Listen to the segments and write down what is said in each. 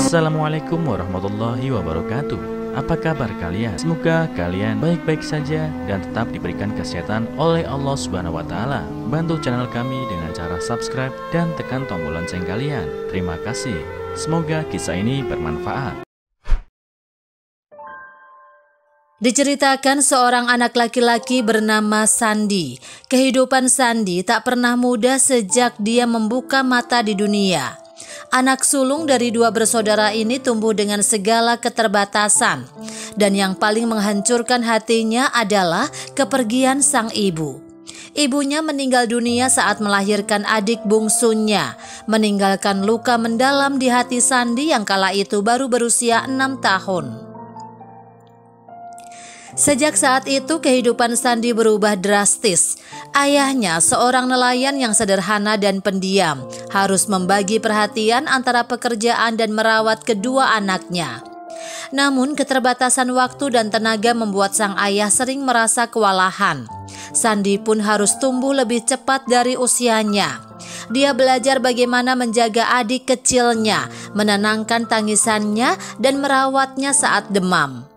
Assalamualaikum warahmatullahi wabarakatuh. Apa kabar kalian? Semoga kalian baik-baik saja dan tetap diberikan kesehatan oleh Allah Subhanahu wa Ta'ala. Bantu channel kami dengan cara subscribe dan tekan tombol lonceng kalian. Terima kasih. Semoga kisah ini bermanfaat. Diceritakan seorang anak laki-laki bernama Sandi. Kehidupan Sandi tak pernah mudah sejak dia membuka mata di dunia. Anak sulung dari dua bersaudara ini tumbuh dengan segala keterbatasan. Dan yang paling menghancurkan hatinya adalah kepergian sang ibu. Ibunya meninggal dunia saat melahirkan adik bungsunya, meninggalkan luka mendalam di hati Sandi yang kala itu baru berusia 6 tahun. Sejak saat itu kehidupan Sandi berubah drastis. Ayahnya, seorang nelayan yang sederhana dan pendiam, harus membagi perhatian antara pekerjaan dan merawat kedua anaknya. Namun keterbatasan waktu dan tenaga membuat sang ayah sering merasa kewalahan. Sandi pun harus tumbuh lebih cepat dari usianya. Dia belajar bagaimana menjaga adik kecilnya, menenangkan tangisannya, dan merawatnya saat demam.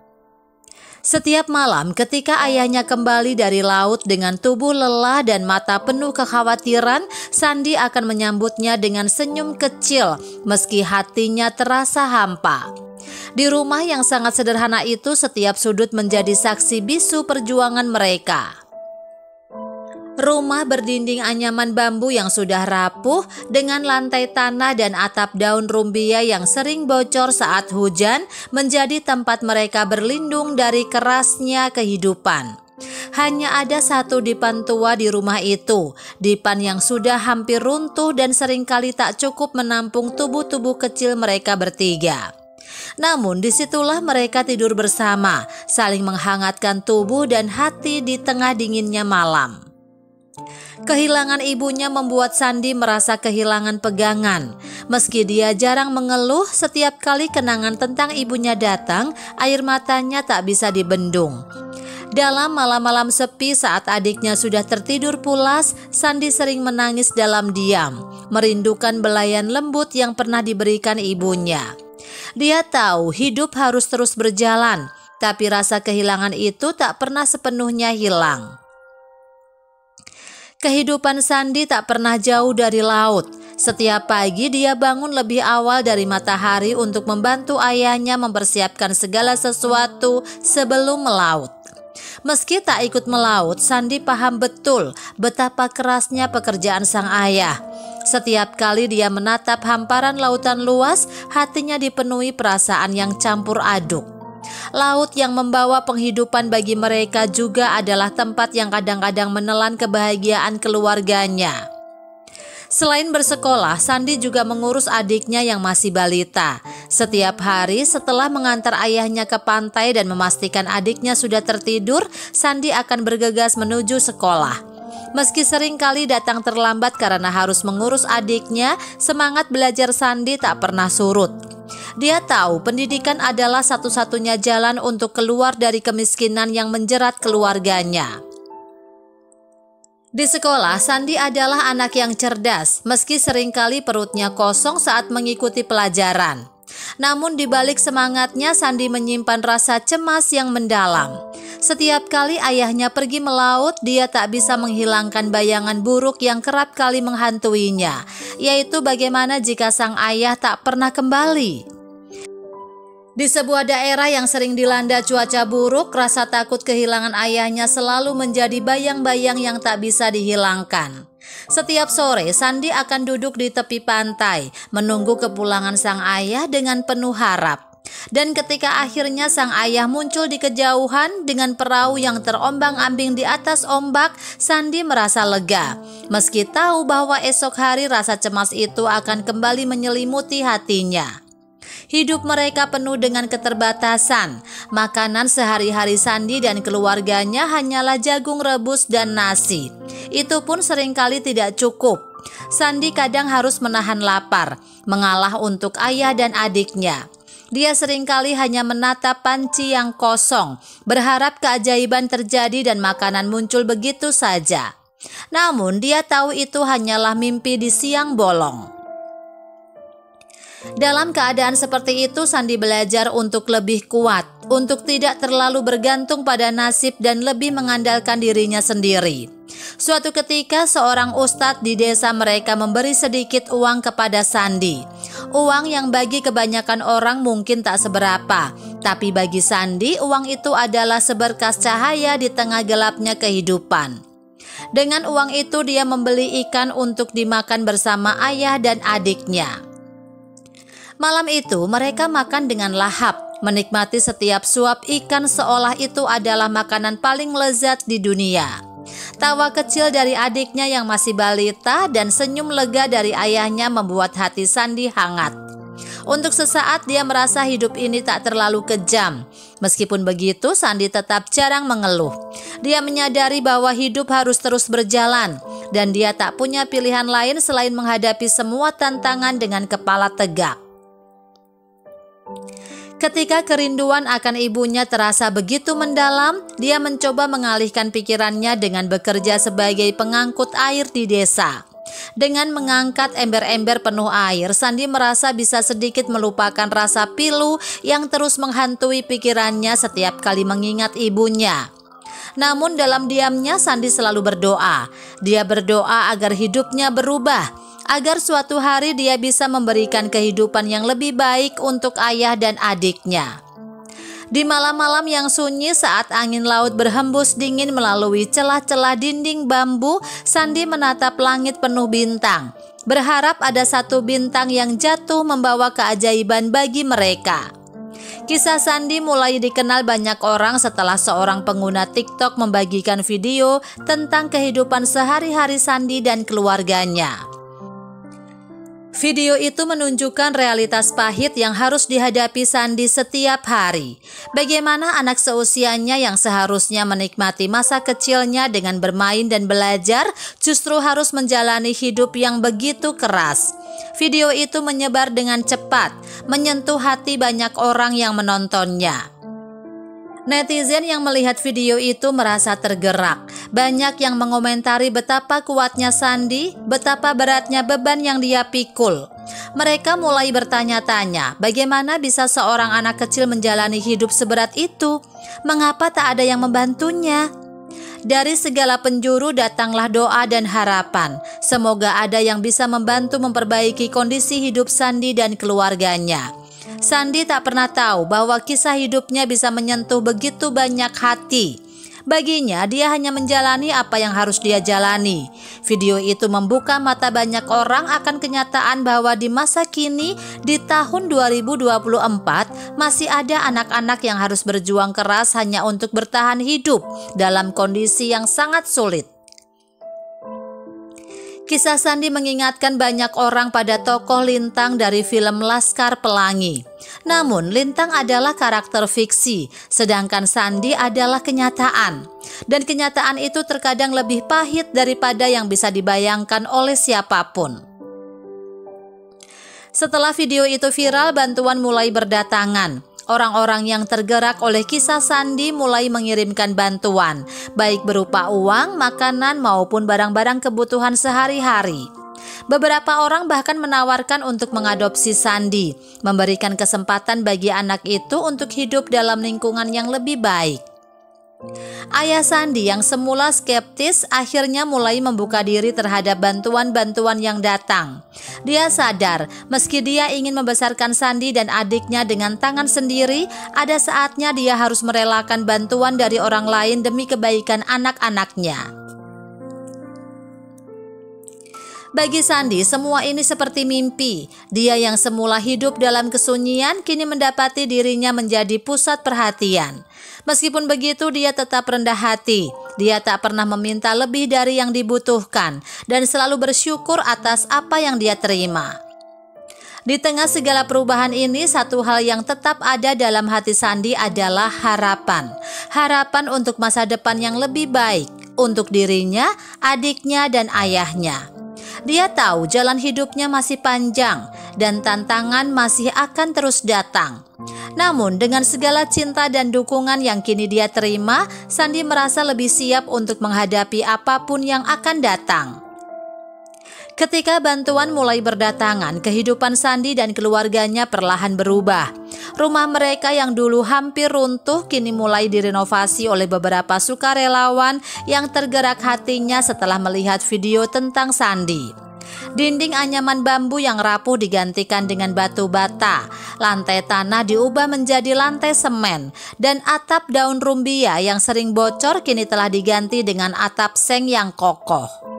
Setiap malam ketika ayahnya kembali dari laut dengan tubuh lelah dan mata penuh kekhawatiran, Sandi akan menyambutnya dengan senyum kecil meski hatinya terasa hampa. Di rumah yang sangat sederhana itu, setiap sudut menjadi saksi bisu perjuangan mereka. Rumah berdinding anyaman bambu yang sudah rapuh dengan lantai tanah dan atap daun rumbia yang sering bocor saat hujan menjadi tempat mereka berlindung dari kerasnya kehidupan. Hanya ada satu dipan tua di rumah itu, dipan yang sudah hampir runtuh dan seringkali tak cukup menampung tubuh-tubuh kecil mereka bertiga. Namun disitulah mereka tidur bersama, saling menghangatkan tubuh dan hati di tengah dinginnya malam. Kehilangan ibunya membuat Sandi merasa kehilangan pegangan. Meski dia jarang mengeluh, setiap kali kenangan tentang ibunya datang, air matanya tak bisa dibendung. Dalam malam-malam sepi saat adiknya sudah tertidur pulas, Sandi sering menangis dalam diam, merindukan belayan lembut yang pernah diberikan ibunya. Dia tahu hidup harus terus berjalan, tapi rasa kehilangan itu tak pernah sepenuhnya hilang. Kehidupan Sandi tak pernah jauh dari laut. Setiap pagi dia bangun lebih awal dari matahari untuk membantu ayahnya mempersiapkan segala sesuatu sebelum melaut. Meski tak ikut melaut, Sandi paham betul betapa kerasnya pekerjaan sang ayah. Setiap kali dia menatap hamparan lautan luas, hatinya dipenuhi perasaan yang campur aduk. Laut yang membawa penghidupan bagi mereka juga adalah tempat yang kadang-kadang menelan kebahagiaan keluarganya. Selain bersekolah, Sandi juga mengurus adiknya yang masih balita. Setiap hari setelah mengantar ayahnya ke pantai dan memastikan adiknya sudah tertidur, Sandi akan bergegas menuju sekolah. Meski sering kali datang terlambat karena harus mengurus adiknya, semangat belajar Sandi tak pernah surut. Dia tahu pendidikan adalah satu-satunya jalan untuk keluar dari kemiskinan yang menjerat keluarganya. Di sekolah, Sandi adalah anak yang cerdas, meski seringkali perutnya kosong saat mengikuti pelajaran. Namun di balik semangatnya, Sandi menyimpan rasa cemas yang mendalam. Setiap kali ayahnya pergi melaut, dia tak bisa menghilangkan bayangan buruk yang kerap kali menghantuinya, yaitu bagaimana jika sang ayah tak pernah kembali. Di sebuah daerah yang sering dilanda cuaca buruk, rasa takut kehilangan ayahnya selalu menjadi bayang-bayang yang tak bisa dihilangkan. Setiap sore, Sandi akan duduk di tepi pantai, menunggu kepulangan sang ayah dengan penuh harap. Dan ketika akhirnya sang ayah muncul di kejauhan dengan perahu yang terombang-ambing di atas ombak, Sandi merasa lega. Meski tahu bahwa esok hari rasa cemas itu akan kembali menyelimuti hatinya. Hidup mereka penuh dengan keterbatasan. Makanan sehari-hari Sandi dan keluarganya hanyalah jagung rebus dan nasi. Itu pun seringkali tidak cukup. Sandi kadang harus menahan lapar, mengalah untuk ayah dan adiknya. Dia seringkali hanya menatap panci yang kosong, berharap keajaiban terjadi dan makanan muncul begitu saja. Namun dia tahu itu hanyalah mimpi di siang bolong. Dalam keadaan seperti itu, Sandi belajar untuk lebih kuat, untuk tidak terlalu bergantung pada nasib dan lebih mengandalkan dirinya sendiri. Suatu ketika seorang ustadz di desa mereka memberi sedikit uang kepada Sandi. Uang yang bagi kebanyakan orang mungkin tak seberapa, tapi bagi Sandi uang itu adalah seberkas cahaya di tengah gelapnya kehidupan. Dengan uang itu dia membeli ikan untuk dimakan bersama ayah dan adiknya. Malam itu mereka makan dengan lahap, menikmati setiap suap ikan seolah itu adalah makanan paling lezat di dunia. Tawa kecil dari adiknya yang masih balita dan senyum lega dari ayahnya membuat hati Sandi hangat. Untuk sesaat dia merasa hidup ini tak terlalu kejam. Meskipun begitu, Sandi tetap jarang mengeluh. Dia menyadari bahwa hidup harus terus berjalan dan dia tak punya pilihan lain selain menghadapi semua tantangan dengan kepala tegak. Ketika kerinduan akan ibunya terasa begitu mendalam, dia mencoba mengalihkan pikirannya dengan bekerja sebagai pengangkut air di desa. Dengan mengangkat ember-ember penuh air, Sandi merasa bisa sedikit melupakan rasa pilu yang terus menghantui pikirannya setiap kali mengingat ibunya. Namun dalam diamnya Sandi selalu berdoa. Dia berdoa agar hidupnya berubah, agar suatu hari dia bisa memberikan kehidupan yang lebih baik untuk ayah dan adiknya. Di malam-malam yang sunyi saat angin laut berhembus dingin melalui celah-celah dinding bambu, Sandi menatap langit penuh bintang, berharap ada satu bintang yang jatuh membawa keajaiban bagi mereka. Kisah Sandi mulai dikenal banyak orang setelah seorang pengguna TikTok membagikan video tentang kehidupan sehari-hari Sandi dan keluarganya. Video itu menunjukkan realitas pahit yang harus dihadapi Sandi setiap hari. Bagaimana anak seusianya yang seharusnya menikmati masa kecilnya dengan bermain dan belajar justru harus menjalani hidup yang begitu keras. Video itu menyebar dengan cepat, menyentuh hati banyak orang yang menontonnya. Netizen yang melihat video itu merasa tergerak. Banyak yang mengomentari betapa kuatnya Sandi, betapa beratnya beban yang dia pikul. Mereka mulai bertanya-tanya, bagaimana bisa seorang anak kecil menjalani hidup seberat itu? Mengapa tak ada yang membantunya? Dari segala penjuru datanglah doa dan harapan. Semoga ada yang bisa membantu memperbaiki kondisi hidup Sandi dan keluarganya. Sandi tak pernah tahu bahwa kisah hidupnya bisa menyentuh begitu banyak hati. Baginya, dia hanya menjalani apa yang harus dia jalani. Video itu membuka mata banyak orang akan kenyataan bahwa di masa kini, di tahun 2024, masih ada anak-anak yang harus berjuang keras hanya untuk bertahan hidup dalam kondisi yang sangat sulit. Kisah Sandi mengingatkan banyak orang pada tokoh Lintang dari film Laskar Pelangi. Namun Lintang adalah karakter fiksi, sedangkan Sandi adalah kenyataan. Dan kenyataan itu terkadang lebih pahit daripada yang bisa dibayangkan oleh siapapun. Setelah video itu viral, bantuan mulai berdatangan. Orang-orang yang tergerak oleh kisah Sandi mulai mengirimkan bantuan, baik berupa uang, makanan, maupun barang-barang kebutuhan sehari-hari. Beberapa orang bahkan menawarkan untuk mengadopsi Sandi, memberikan kesempatan bagi anak itu untuk hidup dalam lingkungan yang lebih baik. Ayah Sandi yang semula skeptis akhirnya mulai membuka diri terhadap bantuan-bantuan yang datang. Dia sadar meski dia ingin membesarkan Sandi dan adiknya dengan tangan sendiri, ada saatnya dia harus merelakan bantuan dari orang lain demi kebaikan anak-anaknya. Bagi Sandi, semua ini seperti mimpi. Dia yang semula hidup dalam kesunyian kini mendapati dirinya menjadi pusat perhatian. Meskipun begitu, dia tetap rendah hati. Dia tak pernah meminta lebih dari yang dibutuhkan dan selalu bersyukur atas apa yang dia terima. Di tengah segala perubahan ini, satu hal yang tetap ada dalam hati Sandi adalah harapan. Harapan untuk masa depan yang lebih baik untuk dirinya, adiknya, dan ayahnya. Dia tahu jalan hidupnya masih panjang dan tantangan masih akan terus datang. Namun dengan segala cinta dan dukungan yang kini dia terima, Sandi merasa lebih siap untuk menghadapi apapun yang akan datang. Ketika bantuan mulai berdatangan, kehidupan Sandi dan keluarganya perlahan berubah. Rumah mereka yang dulu hampir runtuh kini mulai direnovasi oleh beberapa sukarelawan yang tergerak hatinya setelah melihat video tentang Sandi. Dinding anyaman bambu yang rapuh digantikan dengan batu bata, lantai tanah diubah menjadi lantai semen, dan atap daun rumbia yang sering bocor kini telah diganti dengan atap seng yang kokoh.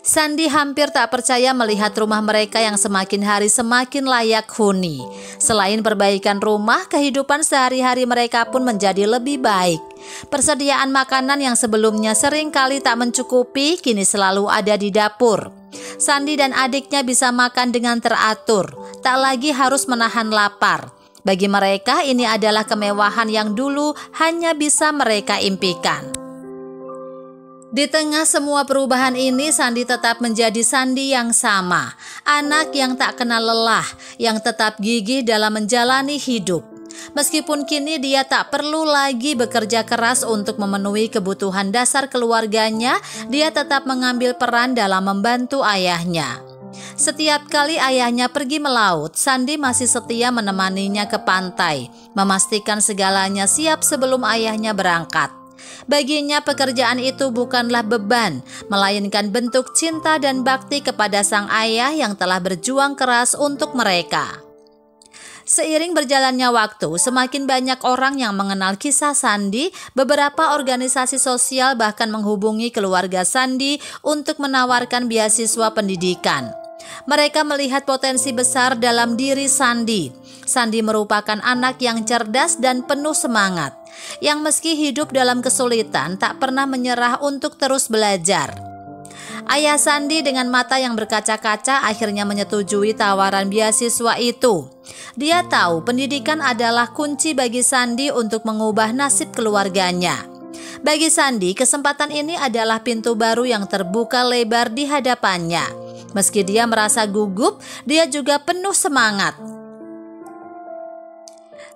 Sandi hampir tak percaya melihat rumah mereka yang semakin hari semakin layak huni. Selain perbaikan rumah, kehidupan sehari-hari mereka pun menjadi lebih baik. Persediaan makanan yang sebelumnya sering kali tak mencukupi, kini selalu ada di dapur. Sandi dan adiknya bisa makan dengan teratur, tak lagi harus menahan lapar. Bagi mereka ini adalah kemewahan yang dulu hanya bisa mereka impikan. Di tengah semua perubahan ini, Sandi tetap menjadi Sandi yang sama, anak yang tak kenal lelah, yang tetap gigih dalam menjalani hidup. Meskipun kini dia tak perlu lagi bekerja keras untuk memenuhi kebutuhan dasar keluarganya, dia tetap mengambil peran dalam membantu ayahnya. Setiap kali ayahnya pergi melaut, Sandi masih setia menemaninya ke pantai, memastikan segalanya siap sebelum ayahnya berangkat. Baginya pekerjaan itu bukanlah beban, melainkan bentuk cinta dan bakti kepada sang ayah yang telah berjuang keras untuk mereka. Seiring berjalannya waktu, semakin banyak orang yang mengenal kisah Sandi. Beberapa organisasi sosial bahkan menghubungi keluarga Sandi untuk menawarkan beasiswa pendidikan. Mereka melihat potensi besar dalam diri Sandi. Sandi merupakan anak yang cerdas dan penuh semangat, yang meski hidup dalam kesulitan tak pernah menyerah untuk terus belajar. Ayah Sandi dengan mata yang berkaca-kaca akhirnya menyetujui tawaran beasiswa itu. Dia tahu pendidikan adalah kunci bagi Sandi untuk mengubah nasib keluarganya. Bagi Sandi, kesempatan ini adalah pintu baru yang terbuka lebar di hadapannya. Meski dia merasa gugup, dia juga penuh semangat.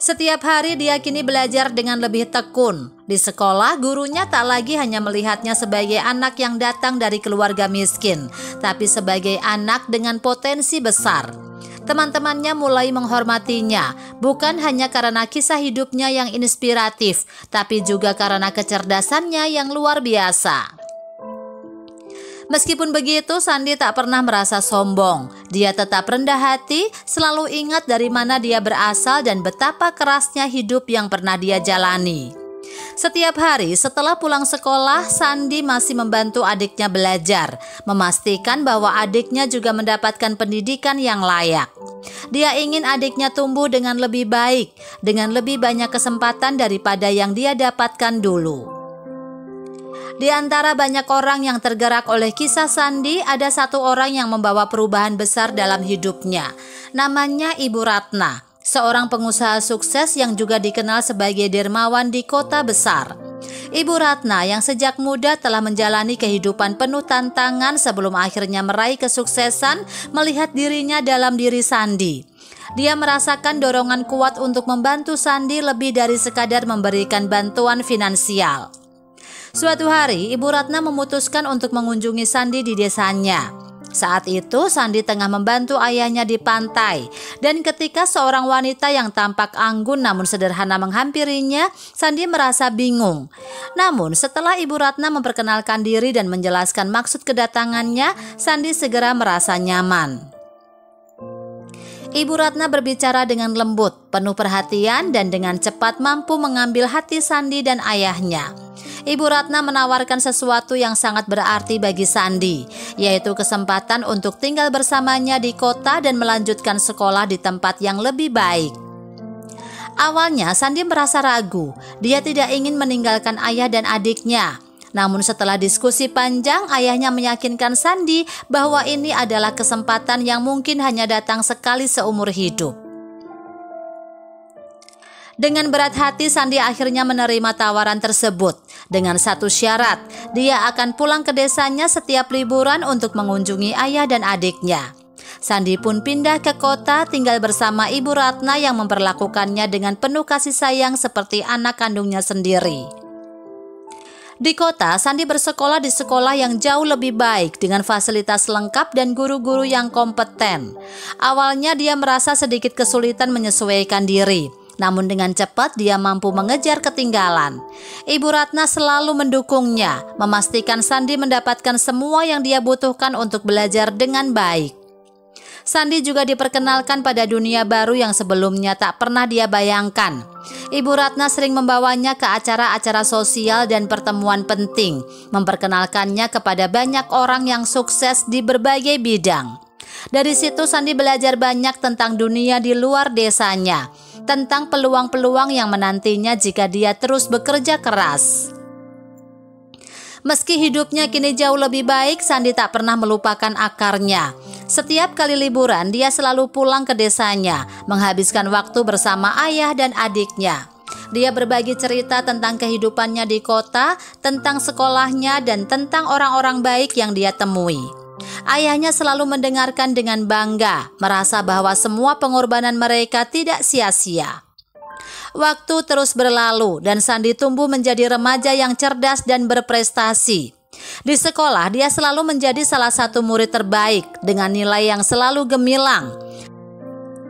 Setiap hari dia kini belajar dengan lebih tekun. Di sekolah, gurunya tak lagi hanya melihatnya sebagai anak yang datang dari keluarga miskin, tapi sebagai anak dengan potensi besar. Teman-temannya mulai menghormatinya, bukan hanya karena kisah hidupnya yang inspiratif, tapi juga karena kecerdasannya yang luar biasa. Meskipun begitu, Sandi tak pernah merasa sombong. Dia tetap rendah hati, selalu ingat dari mana dia berasal dan betapa kerasnya hidup yang pernah dia jalani. Setiap hari setelah pulang sekolah, Sandi masih membantu adiknya belajar, memastikan bahwa adiknya juga mendapatkan pendidikan yang layak. Dia ingin adiknya tumbuh dengan lebih baik, dengan lebih banyak kesempatan daripada yang dia dapatkan dulu. Di antara banyak orang yang tergerak oleh kisah Sandi, ada satu orang yang membawa perubahan besar dalam hidupnya. Namanya Ibu Ratna, seorang pengusaha sukses yang juga dikenal sebagai dermawan di kota besar. Ibu Ratna yang sejak muda telah menjalani kehidupan penuh tantangan sebelum akhirnya meraih kesuksesan melihat dirinya dalam diri Sandi. Dia merasakan dorongan kuat untuk membantu Sandi lebih dari sekadar memberikan bantuan finansial. Suatu hari, Ibu Ratna memutuskan untuk mengunjungi Sandi di desanya. Saat itu, Sandi tengah membantu ayahnya di pantai, dan ketika seorang wanita yang tampak anggun namun sederhana menghampirinya, Sandi merasa bingung. Namun, setelah Ibu Ratna memperkenalkan diri dan menjelaskan maksud kedatangannya, Sandi segera merasa nyaman. Ibu Ratna berbicara dengan lembut, penuh perhatian, dan dengan cepat mampu mengambil hati Sandi dan ayahnya. Ibu Ratna menawarkan sesuatu yang sangat berarti bagi Sandi, yaitu kesempatan untuk tinggal bersamanya di kota dan melanjutkan sekolah di tempat yang lebih baik. Awalnya Sandi merasa ragu, dia tidak ingin meninggalkan ayah dan adiknya. Namun setelah diskusi panjang, ayahnya meyakinkan Sandi bahwa ini adalah kesempatan yang mungkin hanya datang sekali seumur hidup. Dengan berat hati, Sandi akhirnya menerima tawaran tersebut. Dengan satu syarat, dia akan pulang ke desanya setiap liburan untuk mengunjungi ayah dan adiknya. Sandi pun pindah ke kota, tinggal bersama Ibu Ratna yang memperlakukannya dengan penuh kasih sayang seperti anak kandungnya sendiri. Di kota, Sandi bersekolah di sekolah yang jauh lebih baik dengan fasilitas lengkap dan guru-guru yang kompeten. Awalnya dia merasa sedikit kesulitan menyesuaikan diri, namun dengan cepat dia mampu mengejar ketinggalan. Ibu Ratna selalu mendukungnya, memastikan Sandi mendapatkan semua yang dia butuhkan untuk belajar dengan baik. Sandi juga diperkenalkan pada dunia baru yang sebelumnya tak pernah dia bayangkan. Ibu Ratna sering membawanya ke acara-acara sosial dan pertemuan penting, memperkenalkannya kepada banyak orang yang sukses di berbagai bidang. Dari situ Sandi belajar banyak tentang dunia di luar desanya, tentang peluang-peluang yang menantinya jika dia terus bekerja keras. Meski hidupnya kini jauh lebih baik, Sandi tak pernah melupakan akarnya. Setiap kali liburan, dia selalu pulang ke desanya, menghabiskan waktu bersama ayah dan adiknya. Dia berbagi cerita tentang kehidupannya di kota, tentang sekolahnya, dan tentang orang-orang baik yang dia temui. Ayahnya selalu mendengarkan dengan bangga, merasa bahwa semua pengorbanan mereka tidak sia-sia. Waktu terus berlalu dan Sandi tumbuh menjadi remaja yang cerdas dan berprestasi. Di sekolah, dia selalu menjadi salah satu murid terbaik dengan nilai yang selalu gemilang.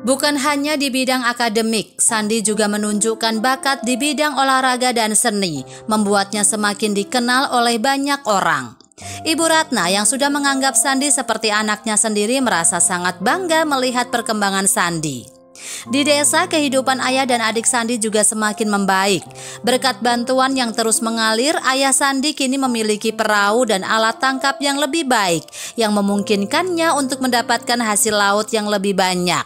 Bukan hanya di bidang akademik, Sandi juga menunjukkan bakat di bidang olahraga dan seni, membuatnya semakin dikenal oleh banyak orang. Ibu Ratna yang sudah menganggap Sandi seperti anaknya sendiri merasa sangat bangga melihat perkembangan Sandi. Di desa, kehidupan ayah dan adik Sandi juga semakin membaik. Berkat bantuan yang terus mengalir, ayah Sandi kini memiliki perahu dan alat tangkap yang lebih baik, yang memungkinkannya untuk mendapatkan hasil laut yang lebih banyak.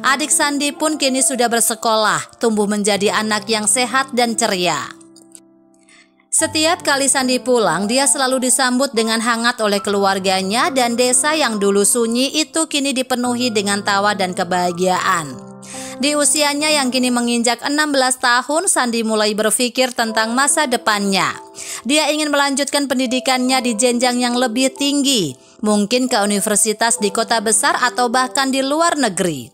Adik Sandi pun kini sudah bersekolah, tumbuh menjadi anak yang sehat dan ceria. Setiap kali Sandi pulang, dia selalu disambut dengan hangat oleh keluarganya dan desa yang dulu sunyi itu kini dipenuhi dengan tawa dan kebahagiaan. Di usianya yang kini menginjak 16 tahun, Sandi mulai berpikir tentang masa depannya. Dia ingin melanjutkan pendidikannya di jenjang yang lebih tinggi, mungkin ke universitas di kota besar atau bahkan di luar negeri.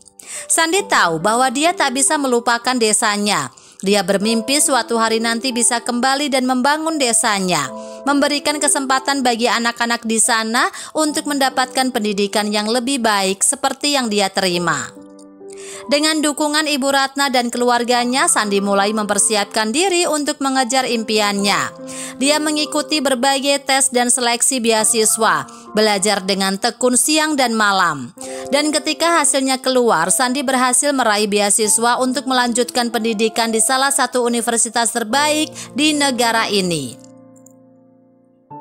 Sandi tahu bahwa dia tak bisa melupakan desanya. Dia bermimpi suatu hari nanti bisa kembali dan membangun desanya, memberikan kesempatan bagi anak-anak di sana untuk mendapatkan pendidikan yang lebih baik seperti yang dia terima. Dengan dukungan Ibu Ratna dan keluarganya, Sandi mulai mempersiapkan diri untuk mengejar impiannya. Dia mengikuti berbagai tes dan seleksi beasiswa, belajar dengan tekun siang dan malam. Dan ketika hasilnya keluar, Sandi berhasil meraih beasiswa untuk melanjutkan pendidikan di salah satu universitas terbaik di negara ini.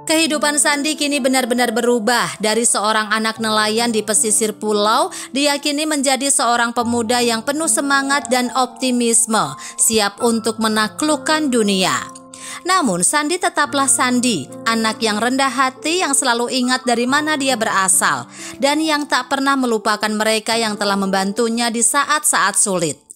Kehidupan Sandi kini benar-benar berubah. Dari seorang anak nelayan di pesisir pulau, dia kini menjadi seorang pemuda yang penuh semangat dan optimisme, siap untuk menaklukkan dunia. Namun Sandi tetaplah Sandi, anak yang rendah hati yang selalu ingat dari mana dia berasal, dan yang tak pernah melupakan mereka yang telah membantunya di saat-saat sulit.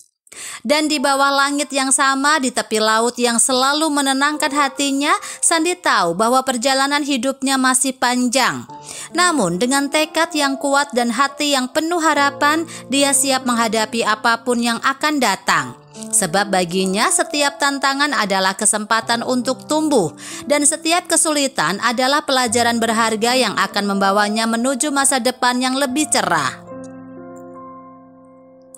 Dan di bawah langit yang sama, di tepi laut yang selalu menenangkan hatinya, Sandi tahu bahwa perjalanan hidupnya masih panjang. Namun dengan tekad yang kuat dan hati yang penuh harapan, dia siap menghadapi apapun yang akan datang. Sebab baginya setiap tantangan adalah kesempatan untuk tumbuh, dan setiap kesulitan adalah pelajaran berharga yang akan membawanya menuju masa depan yang lebih cerah.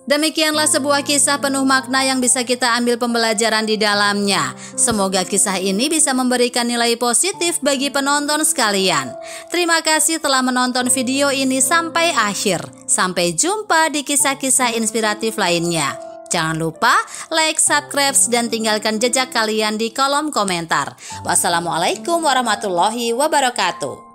Demikianlah sebuah kisah penuh makna yang bisa kita ambil pembelajaran di dalamnya. Semoga kisah ini bisa memberikan nilai positif bagi penonton sekalian. Terima kasih telah menonton video ini sampai akhir. Sampai jumpa di kisah-kisah inspiratif lainnya. Jangan lupa like, subscribe, dan tinggalkan jejak kalian di kolom komentar. Wassalamualaikum warahmatullahi wabarakatuh.